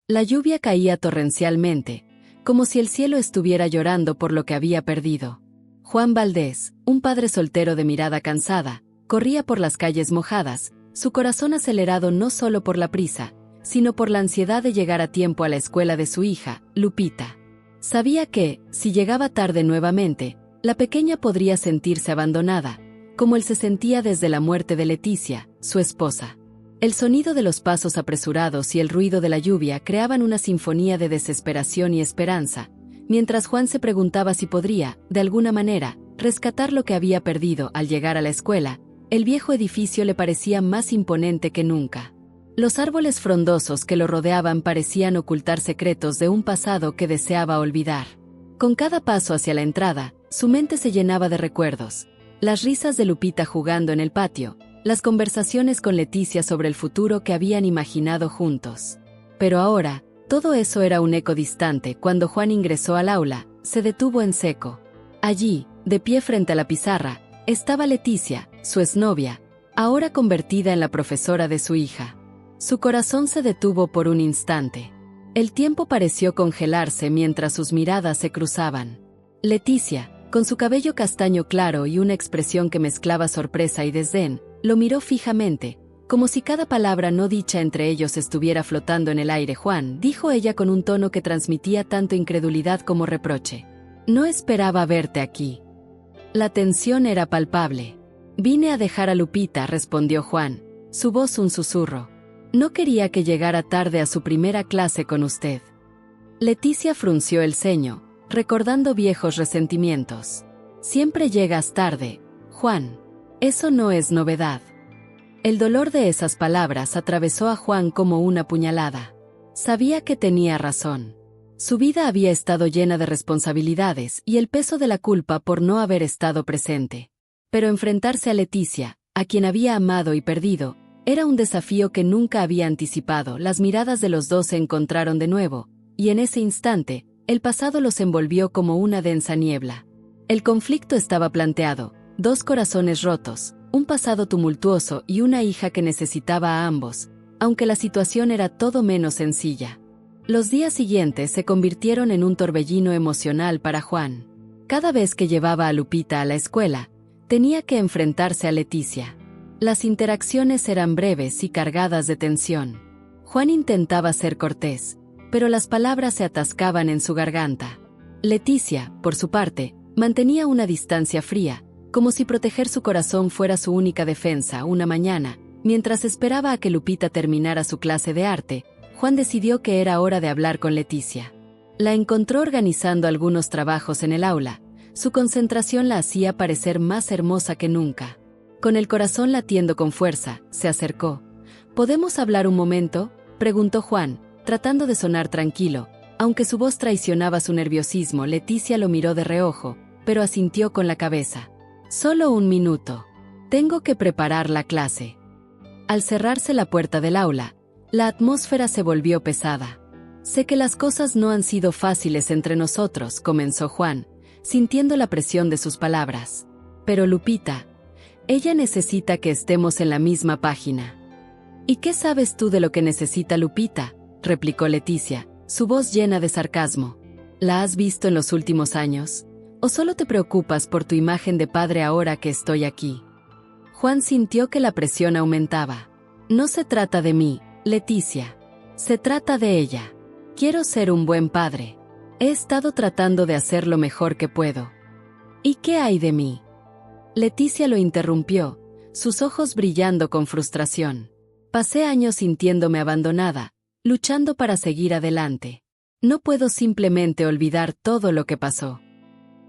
La lluvia caía torrencialmente, como si el cielo estuviera llorando por lo que había perdido. Juan Valdés, un padre soltero de mirada cansada, corría por las calles mojadas, su corazón acelerado no solo por la prisa, sino por la ansiedad de llegar a tiempo a la escuela de su hija, Lupita. Sabía que, si llegaba tarde nuevamente, la pequeña podría sentirse abandonada, como él se sentía desde la muerte de Leticia, su esposa. El sonido de los pasos apresurados y el ruido de la lluvia creaban una sinfonía de desesperación y esperanza, mientras Juan se preguntaba si podría, de alguna manera, rescatar lo que había perdido. Al llegar a la escuela, el viejo edificio le parecía más imponente que nunca. Los árboles frondosos que lo rodeaban parecían ocultar secretos de un pasado que deseaba olvidar. Con cada paso hacia la entrada, su mente se llenaba de recuerdos. Las risas de Lupita jugando en el patio, las conversaciones con Leticia sobre el futuro que habían imaginado juntos. Pero ahora, todo eso era un eco distante. Cuando Juan ingresó al aula, se detuvo en seco. Allí, de pie frente a la pizarra, estaba Leticia, su exnovia, ahora convertida en la profesora de su hija. Su corazón se detuvo por un instante. El tiempo pareció congelarse mientras sus miradas se cruzaban. Leticia, con su cabello castaño claro y una expresión que mezclaba sorpresa y desdén, lo miró fijamente, como si cada palabra no dicha entre ellos estuviera flotando en el aire. Juan, dijo ella con un tono que transmitía tanto incredulidad como reproche. No esperaba verte aquí. La tensión era palpable. Vine a dejar a Lupita, respondió Juan, su voz un susurro. No quería que llegara tarde a su primera clase con usted. Leticia frunció el ceño, recordando viejos resentimientos. Siempre llegas tarde, Juan. Eso no es novedad. El dolor de esas palabras atravesó a Juan como una puñalada. Sabía que tenía razón. Su vida había estado llena de responsabilidades y el peso de la culpa por no haber estado presente. Pero enfrentarse a Leticia, a quien había amado y perdido, era un desafío que nunca había anticipado. Las miradas de los dos se encontraron de nuevo, y en ese instante, el pasado los envolvió como una densa niebla. El conflicto estaba planteado. Dos corazones rotos, un pasado tumultuoso y una hija que necesitaba a ambos, aunque la situación era todo menos sencilla. Los días siguientes se convirtieron en un torbellino emocional para Juan. Cada vez que llevaba a Lupita a la escuela, tenía que enfrentarse a Leticia. Las interacciones eran breves y cargadas de tensión. Juan intentaba ser cortés, pero las palabras se atascaban en su garganta. Leticia, por su parte, mantenía una distancia fría, como si proteger su corazón fuera su única defensa. Una mañana, mientras esperaba a que Lupita terminara su clase de arte, Juan decidió que era hora de hablar con Leticia. La encontró organizando algunos trabajos en el aula. Su concentración la hacía parecer más hermosa que nunca. Con el corazón latiendo con fuerza, se acercó. ¿Podemos hablar un momento?, preguntó Juan, tratando de sonar tranquilo, aunque su voz traicionaba su nerviosismo. Leticia lo miró de reojo, pero asintió con la cabeza. Solo un minuto. Tengo que preparar la clase. Al cerrarse la puerta del aula, la atmósfera se volvió pesada. Sé que las cosas no han sido fáciles entre nosotros, comenzó Juan, sintiendo la presión de sus palabras. Pero Lupita, ella necesita que estemos en la misma página. ¿Y qué sabes tú de lo que necesita Lupita?, replicó Leticia, su voz llena de sarcasmo. ¿La has visto en los últimos años? ¿O solo te preocupas por tu imagen de padre ahora que estoy aquí? Juan sintió que la presión aumentaba. No se trata de mí, Leticia. Se trata de ella. Quiero ser un buen padre. He estado tratando de hacer lo mejor que puedo. ¿Y qué hay de mí? Leticia lo interrumpió, sus ojos brillando con frustración. Pasé años sintiéndome abandonada, luchando para seguir adelante. No puedo simplemente olvidar todo lo que pasó.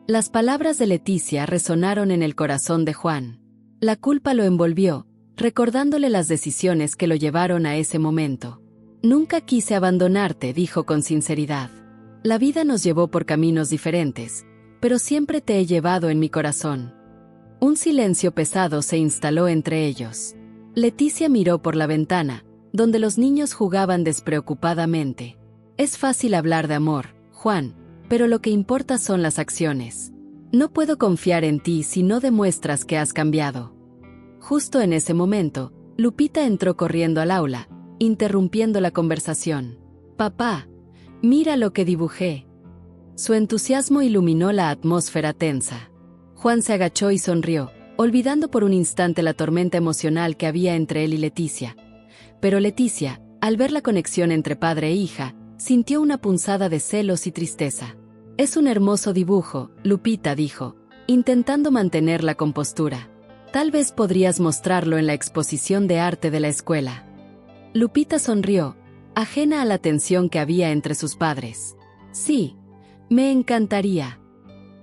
Las palabras de Leticia resonaron en el corazón de Juan. La culpa lo envolvió, recordándole las decisiones que lo llevaron a ese momento. Nunca quise abandonarte, dijo con sinceridad. La vida nos llevó por caminos diferentes, pero siempre te he llevado en mi corazón. Un silencio pesado se instaló entre ellos. Leticia miró por la ventana, donde los niños jugaban despreocupadamente. Es fácil hablar de amor, Juan, pero lo que importa son las acciones. No puedo confiar en ti si no demuestras que has cambiado. Justo en ese momento, Lupita entró corriendo al aula, interrumpiendo la conversación. Papá, mira lo que dibujé. Su entusiasmo iluminó la atmósfera tensa. Juan se agachó y sonrió, olvidando por un instante la tormenta emocional que había entre él y Leticia. Pero Leticia, al ver la conexión entre padre e hija, sintió una punzada de celos y tristeza. «Es un hermoso dibujo», Lupita dijo, intentando mantener la compostura. «Tal vez podrías mostrarlo en la exposición de arte de la escuela». Lupita sonrió, ajena a la tensión que había entre sus padres. «Sí, me encantaría».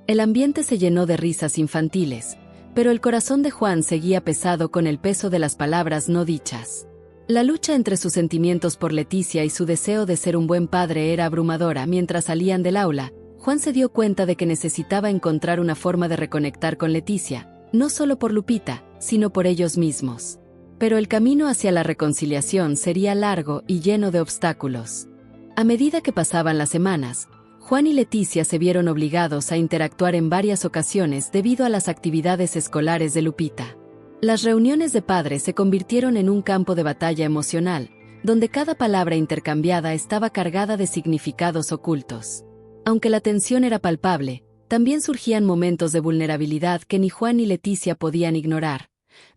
El ambiente se llenó de risas infantiles, pero el corazón de Juan seguía pesado con el peso de las palabras no dichas. La lucha entre sus sentimientos por Leticia y su deseo de ser un buen padre era abrumadora. Mientras salían del aula, Juan se dio cuenta de que necesitaba encontrar una forma de reconectar con Leticia, no solo por Lupita, sino por ellos mismos. Pero el camino hacia la reconciliación sería largo y lleno de obstáculos. A medida que pasaban las semanas, Juan y Leticia se vieron obligados a interactuar en varias ocasiones debido a las actividades escolares de Lupita. Las reuniones de padres se convirtieron en un campo de batalla emocional, donde cada palabra intercambiada estaba cargada de significados ocultos. Aunque la tensión era palpable, también surgían momentos de vulnerabilidad que ni Juan ni Leticia podían ignorar.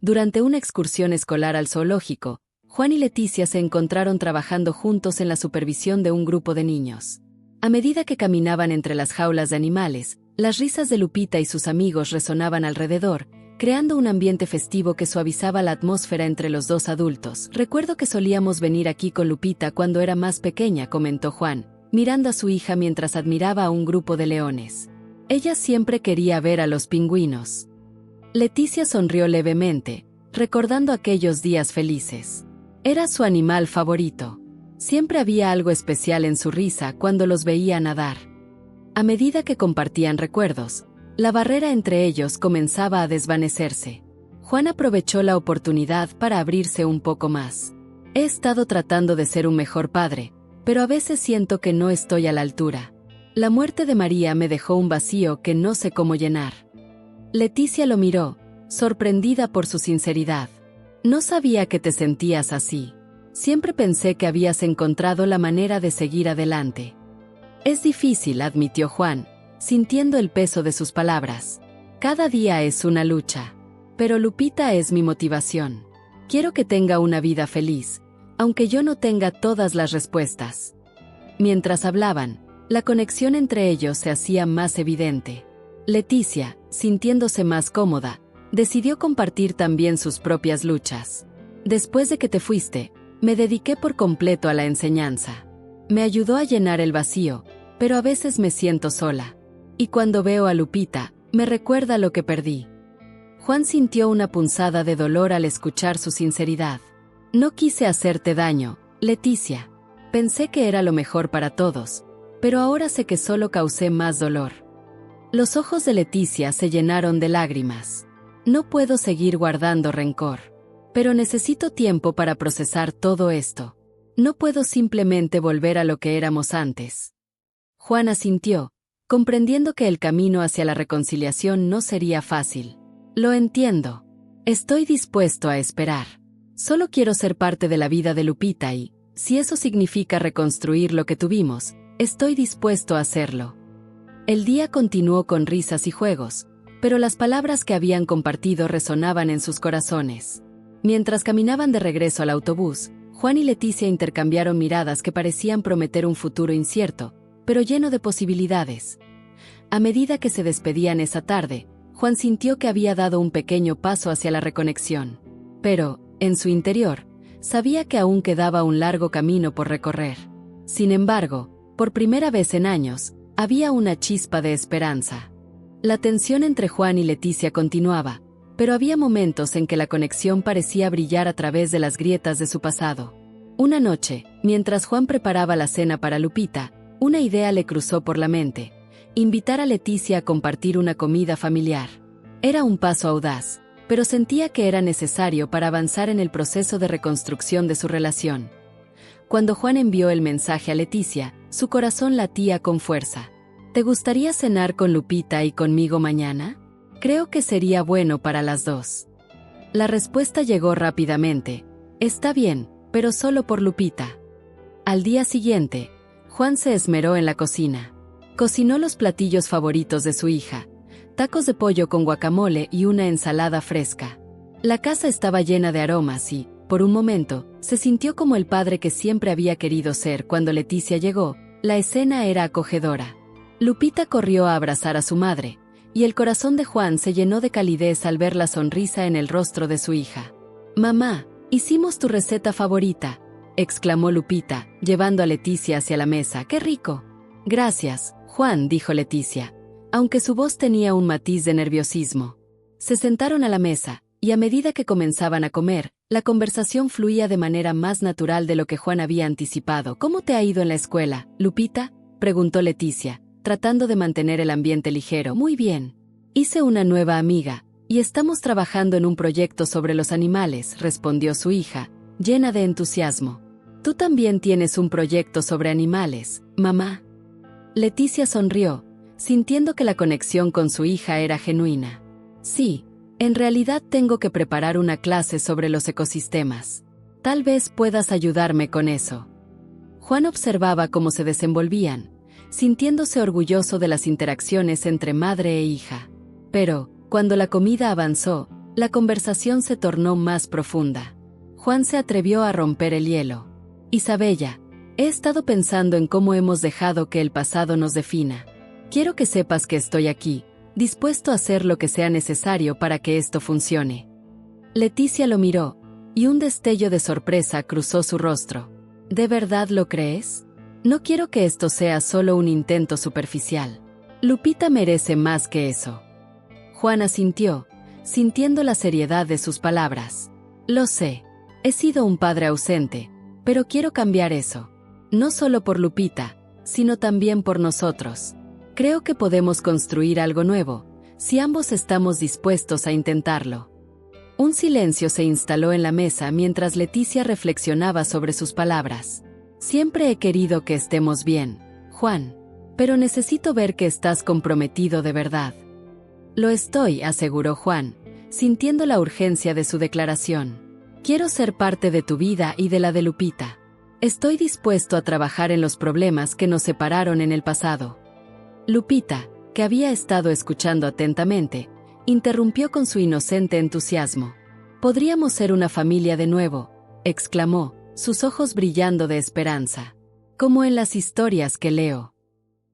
Durante una excursión escolar al zoológico, Juan y Leticia se encontraron trabajando juntos en la supervisión de un grupo de niños. A medida que caminaban entre las jaulas de animales, las risas de Lupita y sus amigos resonaban alrededor, creando un ambiente festivo que suavizaba la atmósfera entre los dos adultos. «Recuerdo que solíamos venir aquí con Lupita cuando era más pequeña», comentó Juan, mirando a su hija mientras admiraba a un grupo de leones. Ella siempre quería ver a los pingüinos. Leticia sonrió levemente, recordando aquellos días felices. Era su animal favorito. Siempre había algo especial en su risa cuando los veía nadar. A medida que compartían recuerdos, la barrera entre ellos comenzaba a desvanecerse. Juan aprovechó la oportunidad para abrirse un poco más. «He estado tratando de ser un mejor padre, pero a veces siento que no estoy a la altura. La muerte de María me dejó un vacío que no sé cómo llenar». Leticia lo miró, sorprendida por su sinceridad. «No sabía que te sentías así. Siempre pensé que habías encontrado la manera de seguir adelante». «Es difícil», admitió Juan, sintiendo el peso de sus palabras. «Cada día es una lucha. Pero Lupita es mi motivación. Quiero que tenga una vida feliz, aunque yo no tenga todas las respuestas». Mientras hablaban, la conexión entre ellos se hacía más evidente. Leticia, sintiéndose más cómoda, decidió compartir también sus propias luchas. «Después de que te fuiste, me dediqué por completo a la enseñanza. Me ayudó a llenar el vacío, pero a veces me siento sola. Y cuando veo a Lupita, me recuerda lo que perdí». Juan sintió una punzada de dolor al escuchar su sinceridad. «No quise hacerte daño, Leticia. Pensé que era lo mejor para todos, pero ahora sé que solo causé más dolor». Los ojos de Leticia se llenaron de lágrimas. «No puedo seguir guardando rencor. Pero necesito tiempo para procesar todo esto. No puedo simplemente volver a lo que éramos antes». Juan asintió, comprendiendo que el camino hacia la reconciliación no sería fácil. «Lo entiendo. Estoy dispuesto a esperar. Solo quiero ser parte de la vida de Lupita y, si eso significa reconstruir lo que tuvimos, estoy dispuesto a hacerlo». El día continuó con risas y juegos, pero las palabras que habían compartido resonaban en sus corazones. Mientras caminaban de regreso al autobús, Juan y Leticia intercambiaron miradas que parecían prometer un futuro incierto, pero lleno de posibilidades. A medida que se despedían esa tarde, Juan sintió que había dado un pequeño paso hacia la reconexión. Pero, en su interior, sabía que aún quedaba un largo camino por recorrer. Sin embargo, por primera vez en años, había una chispa de esperanza. La tensión entre Juan y Leticia continuaba, pero había momentos en que la conexión parecía brillar a través de las grietas de su pasado. Una noche, mientras Juan preparaba la cena para Lupita, una idea le cruzó por la mente: invitar a Leticia a compartir una comida familiar. Era un paso audaz, pero sentía que era necesario para avanzar en el proceso de reconstrucción de su relación. Cuando Juan envió el mensaje a Leticia, su corazón latía con fuerza. «¿Te gustaría cenar con Lupita y conmigo mañana? Creo que sería bueno para las dos». La respuesta llegó rápidamente: «Está bien, pero solo por Lupita». Al día siguiente, Juan se esmeró en la cocina. Cocinó los platillos favoritos de su hija: tacos de pollo con guacamole y una ensalada fresca. La casa estaba llena de aromas y, por un momento, se sintió como el padre que siempre había querido ser. Cuando Leticia llegó, la escena era acogedora. Lupita corrió a abrazar a su madre, y el corazón de Juan se llenó de calidez al ver la sonrisa en el rostro de su hija. «Mamá, hicimos tu receta favorita», exclamó Lupita, llevando a Leticia hacia la mesa. «¡Qué rico!». «Gracias, Juan», dijo Leticia, aunque su voz tenía un matiz de nerviosismo. Se sentaron a la mesa, y a medida que comenzaban a comer, la conversación fluía de manera más natural de lo que Juan había anticipado. «¿Cómo te ha ido en la escuela, Lupita?», preguntó Leticia, tratando de mantener el ambiente ligero. «Muy bien. Hice una nueva amiga, y estamos trabajando en un proyecto sobre los animales», respondió su hija, llena de entusiasmo. «¿Tú también tienes un proyecto sobre animales, mamá?». Leticia sonrió, sintiendo que la conexión con su hija era genuina. «Sí, en realidad tengo que preparar una clase sobre los ecosistemas. Tal vez puedas ayudarme con eso». Juan observaba cómo se desenvolvían, sintiéndose orgulloso de las interacciones entre madre e hija. Pero, cuando la comida avanzó, la conversación se tornó más profunda. Juan se atrevió a romper el hielo. «Isabella, he estado pensando en cómo hemos dejado que el pasado nos defina. Quiero que sepas que estoy aquí, dispuesto a hacer lo que sea necesario para que esto funcione». Leticia lo miró, y un destello de sorpresa cruzó su rostro. «¿De verdad lo crees? No quiero que esto sea solo un intento superficial. Lupita merece más que eso». Juan asintió, sintiendo la seriedad de sus palabras. «Lo sé. He sido un padre ausente, pero quiero cambiar eso. No solo por Lupita, sino también por nosotros. Creo que podemos construir algo nuevo, si ambos estamos dispuestos a intentarlo». Un silencio se instaló en la mesa mientras Leticia reflexionaba sobre sus palabras. «Siempre he querido que estemos bien, Juan, pero necesito ver que estás comprometido de verdad». «Lo estoy», aseguró Juan, sintiendo la urgencia de su declaración. «Quiero ser parte de tu vida y de la de Lupita. Estoy dispuesto a trabajar en los problemas que nos separaron en el pasado». Lupita, que había estado escuchando atentamente, interrumpió con su inocente entusiasmo. «Podríamos ser una familia de nuevo», exclamó, sus ojos brillando de esperanza. «Como en las historias que leo».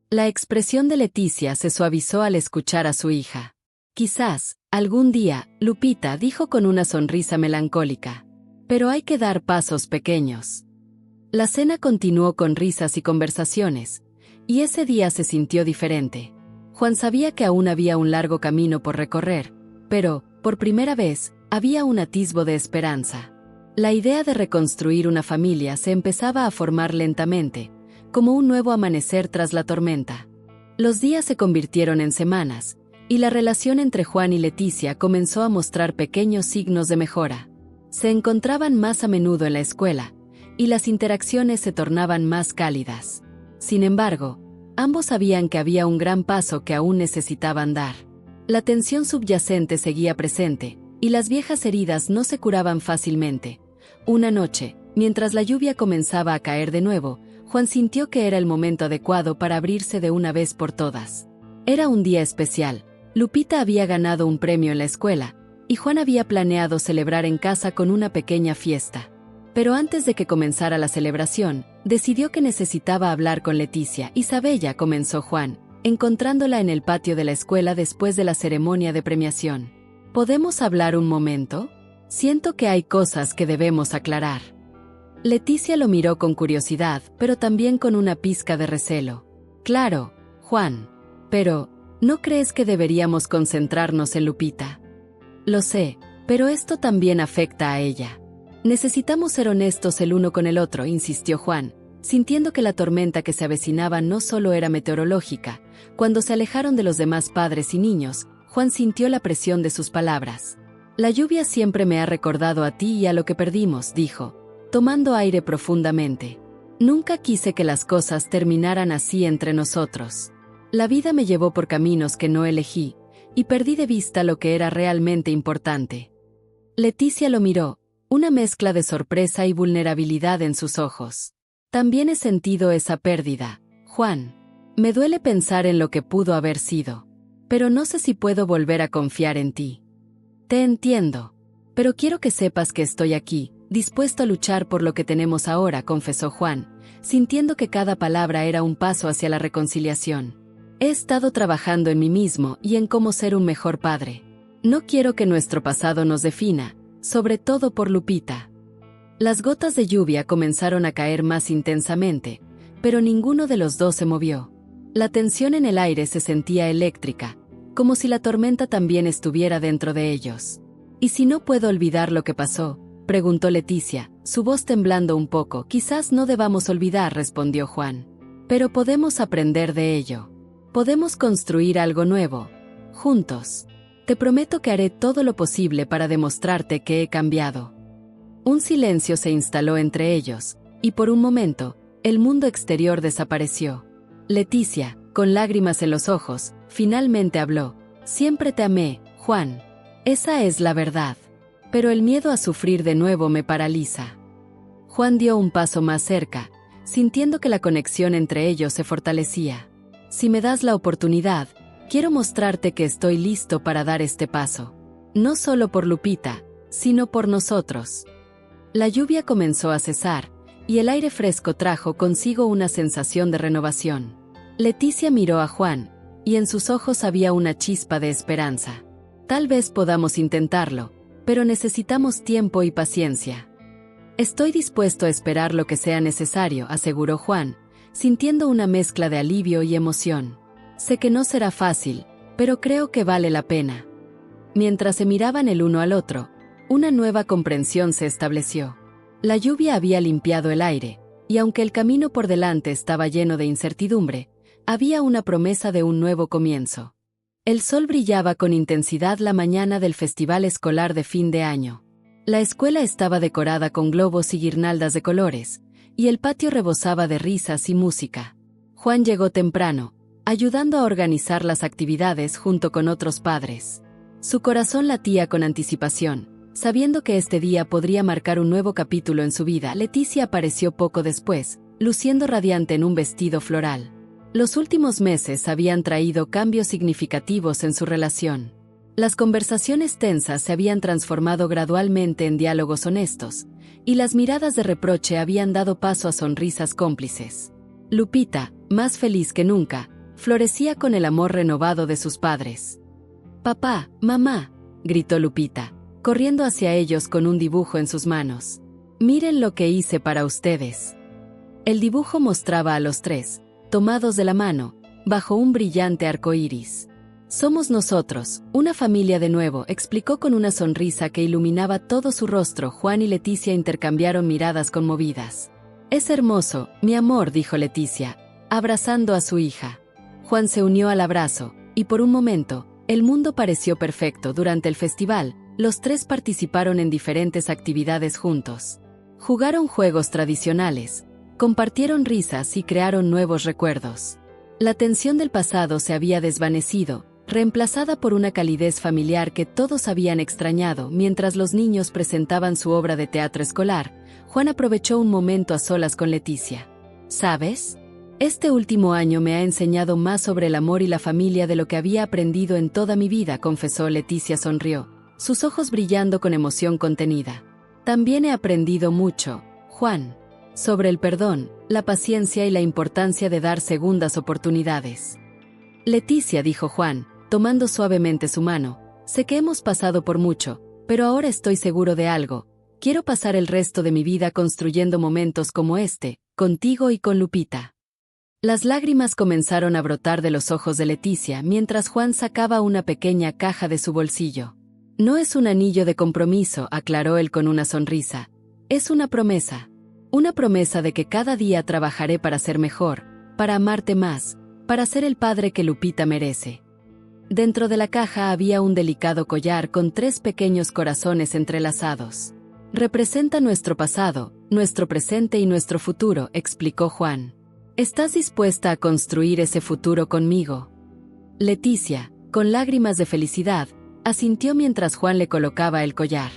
La expresión de Leticia se suavizó al escuchar a su hija. «Quizás, algún día», Lupita dijo con una sonrisa melancólica. «Pero hay que dar pasos pequeños». La cena continuó con risas y conversaciones, y ese día se sintió diferente. Juan sabía que aún había un largo camino por recorrer, pero, por primera vez, había un atisbo de esperanza. La idea de reconstruir una familia se empezaba a formar lentamente, como un nuevo amanecer tras la tormenta. Los días se convirtieron en semanas, y la relación entre Juan y Leticia comenzó a mostrar pequeños signos de mejora. Se encontraban más a menudo en la escuela, y las interacciones se tornaban más cálidas. Sin embargo, ambos sabían que había un gran paso que aún necesitaban dar. La tensión subyacente seguía presente, y las viejas heridas no se curaban fácilmente. Una noche, mientras la lluvia comenzaba a caer de nuevo, Juan sintió que era el momento adecuado para abrirse de una vez por todas. Era un día especial. Lupita había ganado un premio en la escuela, y Juan había planeado celebrar en casa con una pequeña fiesta. Pero antes de que comenzara la celebración, decidió que necesitaba hablar con Leticia. «Isabella», comenzó Juan, encontrándola en el patio de la escuela después de la ceremonia de premiación. «¿Podemos hablar un momento? Siento que hay cosas que debemos aclarar». Leticia lo miró con curiosidad, pero también con una pizca de recelo. «Claro, Juan. Pero, ¿no crees que deberíamos concentrarnos en Lupita?». «Lo sé, pero esto también afecta a ella. Necesitamos ser honestos el uno con el otro», insistió Juan, sintiendo que la tormenta que se avecinaba no solo era meteorológica. Cuando se alejaron de los demás padres y niños, Juan sintió la presión de sus palabras. «La lluvia siempre me ha recordado a ti y a lo que perdimos», dijo, tomando aire profundamente. «Nunca quise que las cosas terminaran así entre nosotros. La vida me llevó por caminos que no elegí, y perdí de vista lo que era realmente importante». Leticia lo miró, una mezcla de sorpresa y vulnerabilidad en sus ojos. También he sentido esa pérdida, Juan. Me duele pensar en lo que pudo haber sido. Pero no sé si puedo volver a confiar en ti. Te entiendo. Pero quiero que sepas que estoy aquí, dispuesto a luchar por lo que tenemos ahora, confesó Juan, sintiendo que cada palabra era un paso hacia la reconciliación. He estado trabajando en mí mismo y en cómo ser un mejor padre. No quiero que nuestro pasado nos defina, sobre todo por Lupita. Las gotas de lluvia comenzaron a caer más intensamente, pero ninguno de los dos se movió. La tensión en el aire se sentía eléctrica, como si la tormenta también estuviera dentro de ellos. ¿Y si no puedo olvidar lo que pasó?, preguntó Leticia, su voz temblando un poco. Quizás no debamos olvidar, respondió Juan. Pero podemos aprender de ello. Podemos construir algo nuevo, juntos. Te prometo que haré todo lo posible para demostrarte que he cambiado. Un silencio se instaló entre ellos, y por un momento, el mundo exterior desapareció. Leticia, con lágrimas en los ojos, finalmente habló. Siempre te amé, Juan. Esa es la verdad. Pero el miedo a sufrir de nuevo me paraliza. Juan dio un paso más cerca, sintiendo que la conexión entre ellos se fortalecía. Si me das la oportunidad, quiero mostrarte que estoy listo para dar este paso. No solo por Lupita, sino por nosotros. La lluvia comenzó a cesar, y el aire fresco trajo consigo una sensación de renovación. Leticia miró a Juan, y en sus ojos había una chispa de esperanza. Tal vez podamos intentarlo, pero necesitamos tiempo y paciencia. Estoy dispuesto a esperar lo que sea necesario, aseguró Juan, sintiendo una mezcla de alivio y emoción. Sé que no será fácil, pero creo que vale la pena. Mientras se miraban el uno al otro, una nueva comprensión se estableció. La lluvia había limpiado el aire, y aunque el camino por delante estaba lleno de incertidumbre, había una promesa de un nuevo comienzo. El sol brillaba con intensidad la mañana del festival escolar de fin de año. La escuela estaba decorada con globos y guirnaldas de colores, y el patio rebosaba de risas y música. Juan llegó temprano, ayudando a organizar las actividades junto con otros padres. Su corazón latía con anticipación, sabiendo que este día podría marcar un nuevo capítulo en su vida. Leticia apareció poco después, luciendo radiante en un vestido floral. Los últimos meses habían traído cambios significativos en su relación. Las conversaciones tensas se habían transformado gradualmente en diálogos honestos, y las miradas de reproche habían dado paso a sonrisas cómplices. Lupita, más feliz que nunca, florecía con el amor renovado de sus padres. «Papá, mamá», gritó Lupita, corriendo hacia ellos con un dibujo en sus manos. «Miren lo que hice para ustedes». El dibujo mostraba a los tres, tomados de la mano, bajo un brillante arco iris. «Somos nosotros, una familia de nuevo», explicó con una sonrisa que iluminaba todo su rostro. Juan y Leticia intercambiaron miradas conmovidas. «Es hermoso, mi amor», dijo Leticia, abrazando a su hija. Juan se unió al abrazo, y por un momento, el mundo pareció perfecto. Durante el festival, los tres participaron en diferentes actividades juntos. Jugaron juegos tradicionales, compartieron risas y crearon nuevos recuerdos. La tensión del pasado se había desvanecido, reemplazada por una calidez familiar que todos habían extrañado. Mientras los niños presentaban su obra de teatro escolar, Juan aprovechó un momento a solas con Leticia. «¿Sabes? Este último año me ha enseñado más sobre el amor y la familia de lo que había aprendido en toda mi vida», confesó. Leticia sonrió, sus ojos brillando con emoción contenida. «También he aprendido mucho, Juan, sobre el perdón, la paciencia y la importancia de dar segundas oportunidades». «Leticia», dijo Juan, tomando suavemente su mano, «sé que hemos pasado por mucho, pero ahora estoy seguro de algo. Quiero pasar el resto de mi vida construyendo momentos como este, contigo y con Lupita». Las lágrimas comenzaron a brotar de los ojos de Leticia mientras Juan sacaba una pequeña caja de su bolsillo. «No es un anillo de compromiso», aclaró él con una sonrisa. «Es una promesa. Una promesa de que cada día trabajaré para ser mejor, para amarte más, para ser el padre que Lupita merece». Dentro de la caja había un delicado collar con 3 pequeños corazones entrelazados. «Representa nuestro pasado, nuestro presente y nuestro futuro», explicó Juan. «¿Estás dispuesta a construir ese futuro conmigo?». Leticia, con lágrimas de felicidad, asintió mientras Juan le colocaba el collar.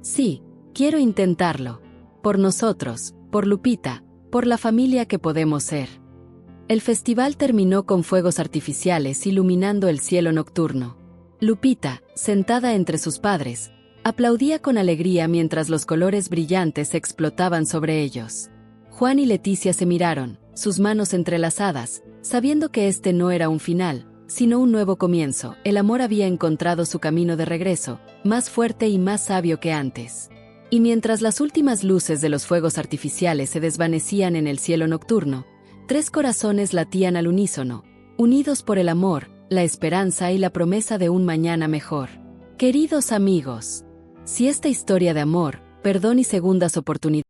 «Sí, quiero intentarlo. Por nosotros, por Lupita, por la familia que podemos ser. El festival terminó con fuegos artificiales iluminando el cielo nocturno. Lupita, sentada entre sus padres, aplaudía con alegría mientras los colores brillantes explotaban sobre ellos. Juan y Leticia se miraron, sus manos entrelazadas, sabiendo que este no era un final, sino un nuevo comienzo. El amor había encontrado su camino de regreso, más fuerte y más sabio que antes. Y mientras las últimas luces de los fuegos artificiales se desvanecían en el cielo nocturno, 3 corazones latían al unísono, unidos por el amor, la esperanza y la promesa de un mañana mejor. Queridos amigos, si esta historia de amor, perdón y segundas oportunidades